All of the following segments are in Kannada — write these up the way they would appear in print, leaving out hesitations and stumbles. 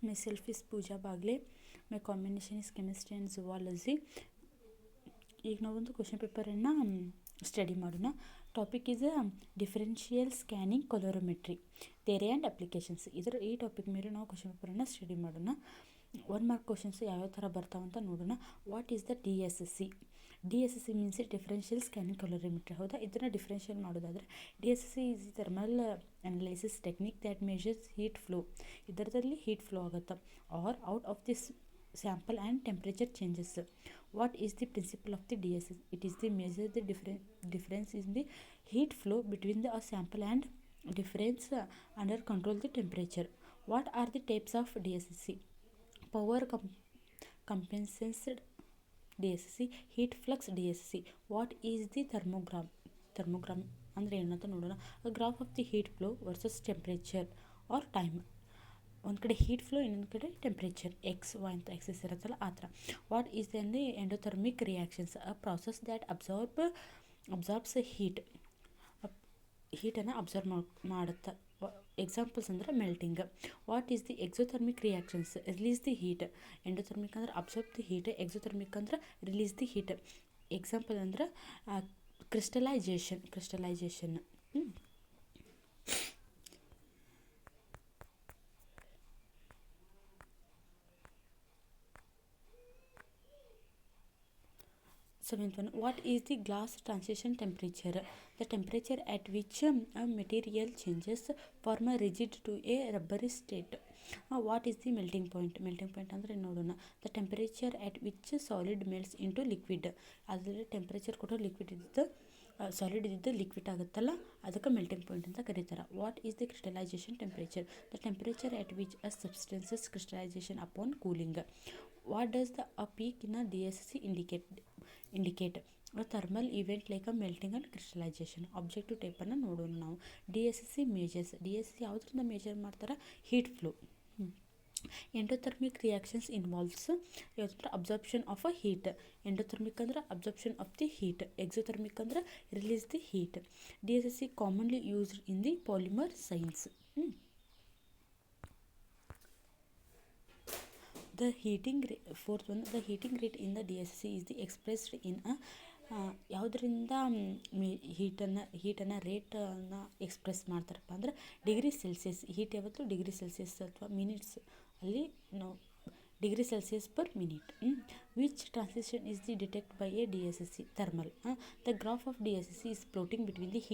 Myself is Pooja Bagle. My combination is chemistry and zoology. ಈಗ ನಾವೊಂದು ಕ್ವಶನ್ ಪೇಪರನ್ನು ಸ್ಟಡಿ ಮಾಡೋಣ. Topic is differential scanning calorimetry theory and applications. ಈ ಟಾಪಿಕ್ ಮೇಲೆ ನಾವು ಕ್ವಶನ್ ಪೇಪರನ್ನು ಸ್ಟಡಿ ಮಾಡೋಣ. 1 ಮಾರ್ಕ್ ಕ್ವಶನ್ಸ್ ಯಾವ್ಯಾವ ಥರ ಬರ್ತಾವಂತ ನೋಡೋಣ. What is the DSC? DSC means differential scanning calorimetry. ಹೌದಾ, ಇದನ್ನು ಡಿಫರೆನ್ಷಿಯಲ್ ಮಾಡೋದಾದರೆ DSC is thermal analysis technique that measures heat flow. ಇದರಲ್ಲಿ ಹೀಟ್ ಫ್ಲೋ ಆಗುತ್ತೆ or out of this sample and temperature changes. What is the principle of the DSC? It is the measure the difference in the heat flow between the sample and difference under control the temperature. What are the types of DSC? Power compensated DSC, heat flux DSC. What is the thermogram ಅಂದರೆ ಏನಂತ ನೋಡೋಣ. A graph of the heat flow versus temperature or time. ಒಂದು ಕಡೆ ಹೀಟ್ ಫ್ಲೋ, ಇನ್ನೊಂದು ಕಡೆ ಟೆಂಪ್ರೇಚರ್, ಎಕ್ಸ್ ವೈ ಅಂತ ಎಕ್ಸಸ್ ಇರುತ್ತಲ್ಲ ಆ ಥರ. What is the endothermic reactions? A process that absorbs ಹೀಟನ್ನು ಅಬ್ಸರ್ವ್ ಮಾಡುತ್ತೆ. ಎಕ್ಸಾಂಪಲ್ಸ್ ಅಂದರೆ melting. What is the exothermic reactions? Release the heat. Endothermic ಅಂದ್ರೆ ಅಬ್ಸರ್ವ್ ದಿ ಹೀಟ್, ಎಕ್ಸೋಥರ್ಮಿಕ್ ಅಂದ್ರೆ ರಿಲೀಸ್ ದಿ ಹೀಟ್. ಎಕ್ಸಾಂಪಲ್ ಅಂದ್ರೆ crystallization. 7th one, what is the glass transition temperature? The temperature at which a material changes from a rigid to a rubbery state. What is the melting point? Melting point ಅಂದರೆ ನೋಡೋಣ. The temperature at which solid melts into liquid. ಅದರಲ್ಲಿ ಟೆಂಪ್ರೇಚರ್ ಕೊಟ್ಟರೆ ಲಿಕ್ವಿಡ್ ಇದ್ದಿದ್ದು ಸಾಲಿಡ್ ಇದ್ದಿದ್ದು ಲಿಕ್ವಿಡ್ ಆಗುತ್ತಲ್ಲ, ಅದಕ್ಕೆ ಮೆಲ್ಟಿಂಗ್ ಪಾಯಿಂಟ್ ಅಂತ ಕರೀತಾರೆ. What is the crystallization temperature? The temperature at which a substances crystallization upon cooling. What does the peak in a DSC indicate? A thermal event like a melting and crystallization. Objective type ಅನ್ನು ನೋಡೋಣ ನಾವು. DSC measures. DSC ಯಾವುದರಿಂದ ಮೇಜರ್ ಮಾಡ್ತಾರೆ? Heat flow. Endothermic reactions involves ಯಾವುದಂದ್ರೆ absorption of a heat. Endothermic ಅಂದ್ರೆ absorption of the heat, exothermic ಅಂದ್ರೆ release the heat. DSC commonly used in the polymer science. The heating fourth one, the heating rate in the DSC is the expressed in a ಯಾವುದರಿಂದ ಹೀಟನ್ನು ರೇಟನ್ನು ಎಕ್ಸ್ಪ್ರೆಸ್ ಮಾಡ್ತಾರಪ್ಪ ಅಂದ್ರೆ ಡಿಗ್ರಿ ಸೆಲ್ಸಿಯಸ್. ಹೀಟ್ ಯಾವತ್ತು ಡಿಗ್ರಿ ಸೆಲ್ಸಿಯಸ್ ಅಥವಾ ಮಿನಿಟ್ಸ್ ಅಲ್ಲಿ ನಾವು degree Celsius per minute. Which transition is the detect by a DSC? Thermal. The graph of DSC is floating between the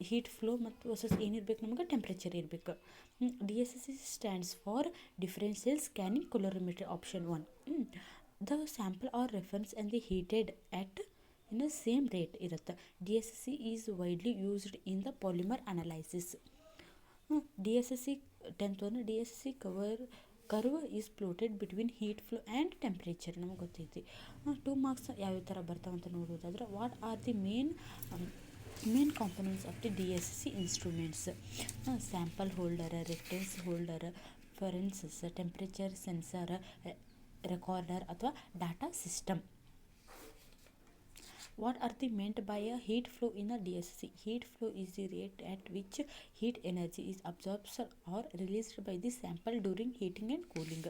heat flow ಮತ್ತು ವರ್ಸಸ್ ಏನಿರಬೇಕು, ನಮಗೆ ಟೆಂಪ್ರೇಚರ್ ಇರಬೇಕು. DSC stands for differential scanning calorimetry. Option 1. The sample or reference and the heated at in the same rate ಇರುತ್ತೆ. DSC is widely used in the polymer analysis. DSC 10th one, DSC curve is plotted between heat flow and temperature. ನಮಗೆ ಗೊತ್ತೈತಿ. 2 ಮಾರ್ಕ್ಸ್ ಯಾವ್ಯಾವ ಥರ ಬರ್ತಾವಂತ ನೋಡೋದಾದ್ರೆ, what are the main components of the DSC instruments? Sample holder, reference holder, forensics, temperature sensor, recorder ಅಥವಾ data system. What are the meant by a heat flow in a DSC? Heat flow is the rate at which heat energy is absorbed or released by the sample during heating and cooling.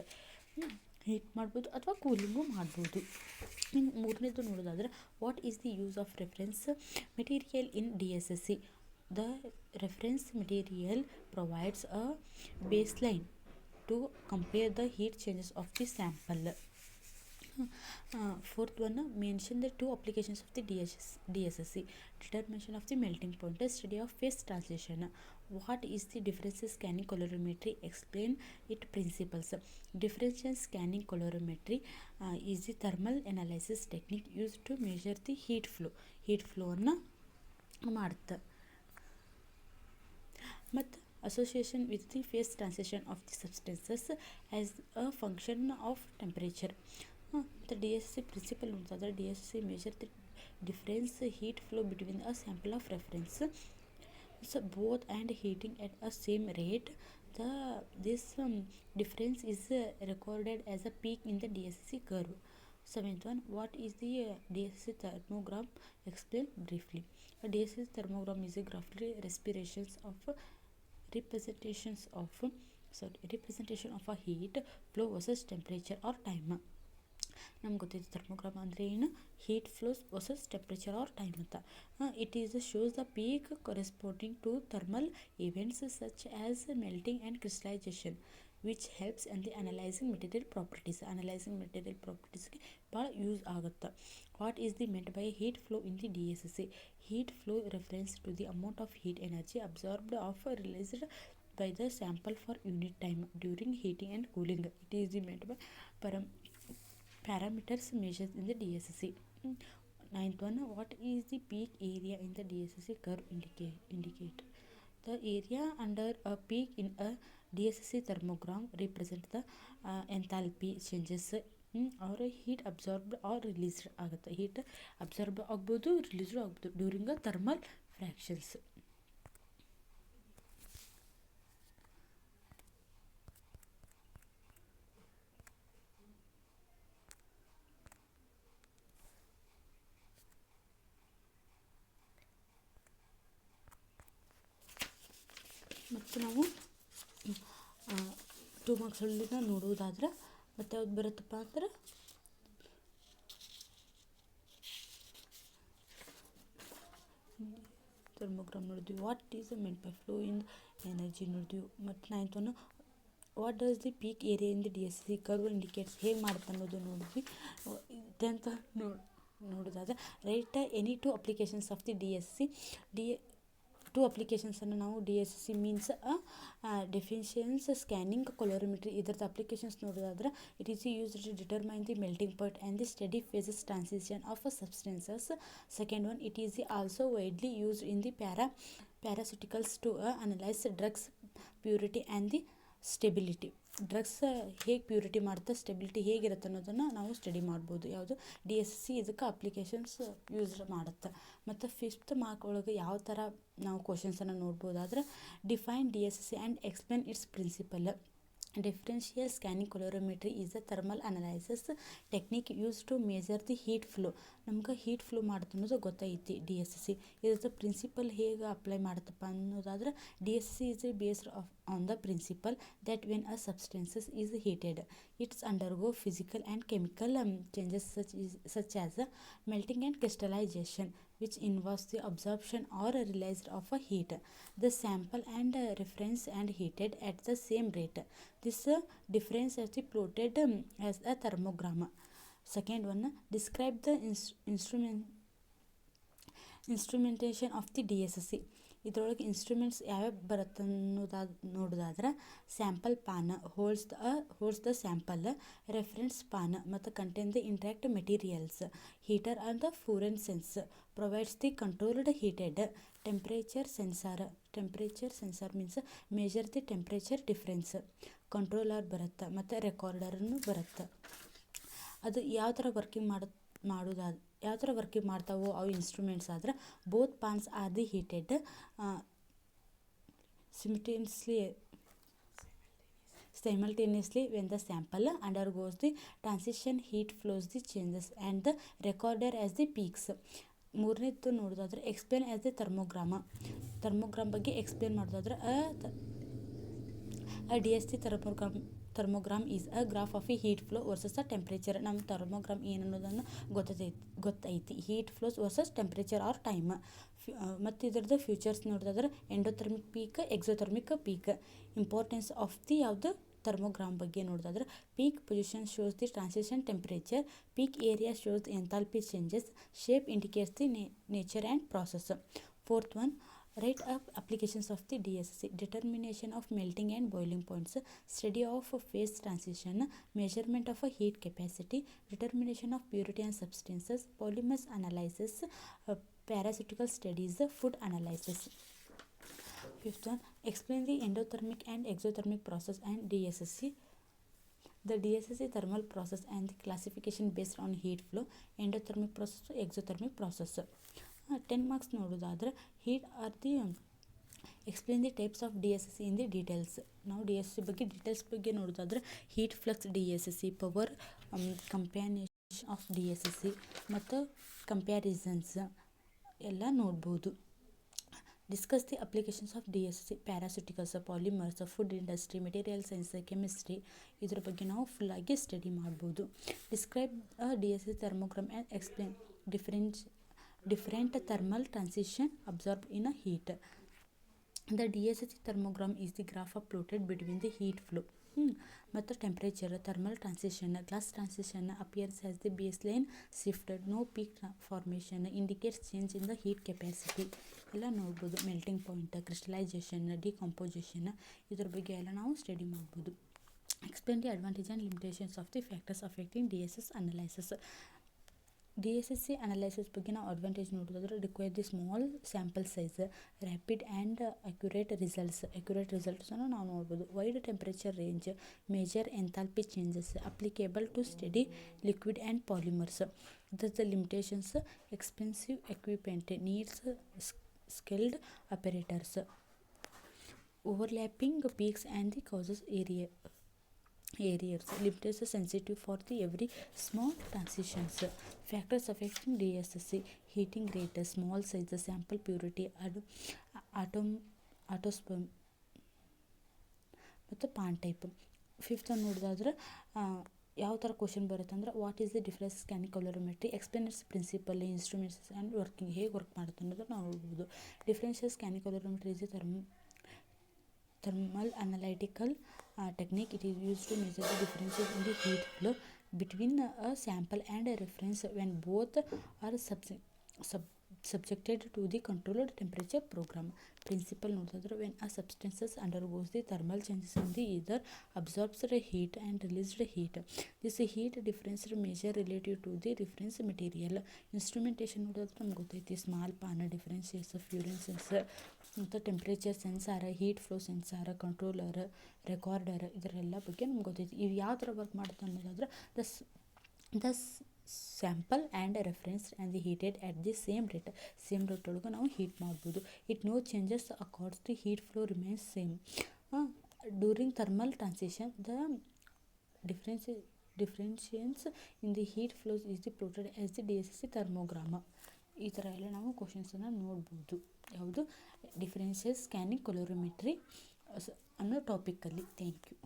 Heat ಮಾಡ್ಬೋದು ಅಥವಾ ಕೂಲಿಂಗು ಮಾಡ್ಬೋದು. ಇನ್ನು 3ನೇದು ನೋಡೋದಾದ್ರೆ, what is the use of reference material in DSC? The reference material provides a baseline to compare the heat changes of the sample. 4th one, mention the 2 applications of the DSC. Determination of the melting point, study of phase transition. What is the differential scanning colorimetry? Explain its principles. Differential scanning colorimetry is the thermal analysis technique used to measure the heat flow ಅನ್ನು ಮಾಡುತ್ತೆ. ಮತ್ತು association with the phase transition of the substances as a function of temperature. The DSC principle ನೋಡಿದ್ರೆ, DSC measure the difference heat flow between a sample of reference, so both and heating at a same rate. This difference is recorded as a peak in the DSC curve. 7th one, what is the DSC thermogram? Explain briefly. A DSC thermogram is a graphically representations of representation of a heat flow versus temperature or time. ನಮ್ಗೆ ಗೊತ್ತೈತೆ ಥರ್ಮೋಗ್ರಾಮ್ ಅಂದರೆ ಏನು, heat flows versus temperature or time ಅಂತ. It is shows the peak corresponding to thermal events such as melting and crystallization which helps in the analysing material ಪ್ರಾಪರ್ಟೀಸ್ಗೆ ಭಾಳ ಯೂಸ್ ಆಗುತ್ತೆ. What is the meant by heat flow in the DSC? Heat flow reference to the amount of heat energy absorbed of released by the sample for unit time during heating and cooling. It is meant by parameters measured in the DSC. Ninth one, what is the peak area in the DSC curve indicate? The area under a peak in a DSC thermogram represent the enthalpy changes or heat absorbed or released ಆಗುತ್ತೆ. ಹೀಟ್ ಅಬ್ಸಾರ್ಬ್ ಆಗ್ಬೋದು, ರಿಲೀಸ್ಡ್ ಆಗ್ಬೋದು ಡ್ಯೂರಿಂಗ್ ಅ ಥರ್ಮಲ್ ಫ್ರ್ಯಾಕ್ಷನ್ಸ್. ಮತ್ತು ನಾವು 2 ಮಾರ್ಕ್ಸಲ್ಲಿನ ನೋಡುವುದಾದ್ರೆ ಮತ್ತು ಯಾವ್ದು ಬರುತ್ತಪ್ಪ ಅಂದ್ರೆ ಥರ್ಮೋಗ್ರಾಮ್ ನೋಡಿದ್ವಿ. What is meant by flow in energy ನೋಡಿದ್ವಿ. ಮತ್ತು 9th one, what does the peak area in the DSC curve indicates ಹೇಗೆ ಮಾಡುತ್ತೆ ಅನ್ನೋದು ನೋಡಿದ್ವಿ. 10th ನೋಡೋದಾದ್ರೆ write any 2 applications of the DSC. 2 ಅಪ್ಲಿಕೇಶನ್ಸನ್ನು ನಾವು DSC means differentials scanning calorimetry ಇದರದ್ದು ಅಪ್ಲಿಕೇಶನ್ಸ್ ನೋಡೋದಾದ್ರೆ it is used to determine the melting point and the study phases transition of substances. Second one, it is also widely used in the pharmaceuticals to analyse drugs purity and the stability. Drugs ಹೇಗೆ ಪ್ಯೂರಿಟಿ ಮಾಡುತ್ತೆ, ಸ್ಟೆಬಿಲಿಟಿ ಹೇಗಿರುತ್ತೆ ಅನ್ನೋದನ್ನು ನಾವು ಸ್ಟಡಿ ಮಾಡ್ಬೋದು. ಯಾವುದು DSC ಇದಕ್ಕೆ ಅಪ್ಲಿಕೇಶನ್ಸ್ ಯೂಸ್ ಮಾಡುತ್ತೆ. ಮತ್ತು 5th ಮಾರ್ಕ್ ಒಳಗೆ ಯಾವ ಥರ ನಾವು ಕ್ವಶನ್ಸನ್ನು ನೋಡ್ಬೋದಾದ್ರೆ define DSC and explain its principle. Differential scanning calorimetry is a thermal analysis technique use to measure the heat flow. ನಮ್ಗೆ ಹೀಟ್ ಫ್ಲೋ ಮಾಡುತ್ತೆ ಅನ್ನೋದು ಗೊತ್ತೈತಿ. DSC ಇದ್ರದ್ದು ಪ್ರಿನ್ಸಿಪಲ್ ಹೇಗೆ ಅಪ್ಲೈ ಮಾಡುತ್ತಪ್ಪ ಅನ್ನೋದಾದ್ರೆ DSC is based on the principle that when a substance is heated, it undergo physical and chemical changes such as melting and crystallization, which involves the absorption or release of a heat. The sample and reference and heated at the same rate. This difference is plotted as a thermogram. Second one, describe the instrumentation of the DSC. ಇದರೊಳಗೆ ಇನ್ಸ್ಟ್ರೂಮೆಂಟ್ಸ್ ಯಾವ್ಯಾವ ಬರುತ್ತೆ ನೋಡೋದಾದ್ರೆ sample pan holds the sample, reference pan ಮತ್ತು contain the intact materials, heater and the fluorescence provides the controlled heated, temperature sensor means measure the temperature difference, controller ಬರುತ್ತೆ ಮತ್ತು ರೆಕಾರ್ಡರ್ನು ಬರುತ್ತೆ. ಅದು ಯಾವ ಥರ ವರ್ಕಿಂಗ್ ಯಾವ ಥರ ವರ್ಕಿಂಗ್ ಮಾಡ್ತಾವೋ ಅವು ಇನ್ಸ್ಟ್ರೂಮೆಂಟ್ಸ್ ಆದ್ರೆ both Pond's R the heated simultaneously when the sample undergoes the transition, heat flows the changes and the recorder as the peaks. ಮೂರನೇದು ನೋಡೋದಾದ್ರೆ ಎಕ್ಸ್ಪ್ಲೇನ್ ಆಸ್ ದಿ ಥರ್ಮೋಗ್ರಾಮ್ ಬಗ್ಗೆ ಎಕ್ಸ್ಪ್ಲೇನ್ ಮಾಡೋದಾದ್ರೆ DSC thermogram is a graph of a heat flow versus a temperature. ನಮ್ಮ ಥರ್ಮೋಗ್ರಾಮ್ ಏನು ಅನ್ನೋದನ್ನು ಗೊತ್ತೈತಿ. Heat flows versus temperature or time. ಮತ್ತು ಇದರದ್ದು ಫ್ಯೂಚರ್ಸ್ ನೋಡೋದಾದ್ರೆ endothermic peak, exothermic peak. Importance of the ಯಾವುದು ಥರ್ಮೋಗ್ರಾಮ್ ಬಗ್ಗೆ ನೋಡೋದಾದ್ರೆ peak position shows the transition temperature, peak area shows the enthalpy changes, shape indicates the nature and process. Fourth one, write up applications of the DSC. Determination of melting and boiling points, study of phase transition, measurement of a heat capacity, determination of purity and substances, polymers analysis, parasitical studies, food analysis. Fifth one, explain the endothermic and exothermic process and DSC. The DSC thermal process and the classification based on heat flow, endothermic process, exothermic process. 10 marks ನೋಡೋದಾದ್ರೆ heat are the explain the types of DSC in the details. ನಾವು DSC ಬಗ್ಗೆ ಡೀಟೇಲ್ಸ್ ಬಗ್ಗೆ ನೋಡೋದಾದ್ರೆ heat flux DSC, power compensation of DSC ಮತ್ತು ಕಂಪ್ಯಾರಿಸನ್ಸ್ ಎಲ್ಲ ನೋಡ್ಬೋದು. Discuss the applications of DSSC, pharmaceuticals, polymers, food industry, material science, chemistry, ಇದ್ರ ಬಗ್ಗೆ ನಾವು ಫುಲ್ಲಾಗಿ ಸ್ಟಡಿ ಮಾಡ್ಬೋದು. Describe DSSC thermogram and explain different thermal transition absorb in a heat. The DSSC thermogram is the graph plotted between the heat flow ಮತ್ತು temperature, thermal transition, glass transition appears as the baseline shifted, no peak formation, indicates change in the heat capacity ಎಲ್ಲ ನೋಡ್ಬೋದು. ಮೆಲ್ಟಿಂಗ್ ಪಾಯಿಂಟ್, ಕ್ರಿಸ್ಟಲೈಸೇಷನ್, ಡಿಕಂಪೋಸಿಷನ್ ಇದ್ರ ಬಗ್ಗೆ ಎಲ್ಲ ನಾವು ಸ್ಟಡಿ ಮಾಡ್ಬೋದು. Explain the advantage and limitations of the factors affecting DSS analysis. DSSC analysis ಬಗ್ಗೆ ನಾವು ಅಡ್ವಾಂಟೇಜ್ ನೋಡೋದಾದ್ರೆ require the small sample size, rapid and accurate ರಿಸಲ್ಟ್ಸನ್ನು ನಾವು ನೋಡ್ಬೋದು. Wide temperature range, major enthalpy changes, applicable to study liquid and polymers. Thus the limitations, expensive equipment, needs skilled operators, overlapping peaks and the causes areas, limitations sensitive for the every small transitions. Factors affecting DSSC, heating rate, small size, sample purity, ಆಟೋಸ್ಪರ್ಮ್ ಮತ್ತು ಪಾನ್ ಟೈಪ್. ಫಿಫ್ತ್ ನೋಡೋದಾದ್ರೆ ಯಾವ ಥರ ಕ್ವಶನ್ ಬರುತ್ತೆ ಅಂದರೆ what is the difference scanning calorimetry, explainers principle, instruments and working, ಹೇಗೆ ವರ್ಕ್ ಮಾಡುತ್ತೆ ಅನ್ನೋದನ್ನು ನಾವು ನೋಡ್ಬೋದು. Differential scanning calorimetry is thermal analytical technique. It is used to measure the differences in the heat flow between a sample and a reference when both are subjected to the controlled temperature program. Principle ನೋಡಿದ್ರೆ when a substance undergoes the thermal changes in the either absorbs the heat and released heat. This heat difference measure relative to the reference material. Instrumentation ನೋಡಿದ್ರೆ ನಮ್ಗೆ ಗೊತ್ತೈತಿ small pan, differentials, furnace sensor ಮತ್ತು temperature sensor, heat flow sensor, controller, recorder ಇದರೆಲ್ಲ ಬಗ್ಗೆ ನಮ್ಗೆ ಗೊತ್ತೈತಿ. ಇವು ಯಾವ ಥರ ವರ್ಕ್ ಮಾಡುತ್ತೆ ಅನ್ನೋದಾದ್ರೆ the sample and reference and the heated at the same rate ಒಳಗೆ ನಾವು ಹೀಟ್ ಮಾಡ್ಬೋದು. It no changes accords the heat flow remains same. During thermal transition the differences in the heat flows is the plotted as the DSSC thermogram. ಈ ಥರ ಎಲ್ಲ ನಾವು ಕ್ವಶನ್ಸನ್ನು ನೋಡ್ಬೋದು. ಯಾವುದು ಡಿಫರೆನ್ಷಿಯಲ್ ಸ್ಕ್ಯಾನಿಂಗ್ ಕಲೋರಿಮೆಟ್ರಿ ಅನ್ನೋ ಟಾಪಿಕಲ್ಲಿ. Thank you.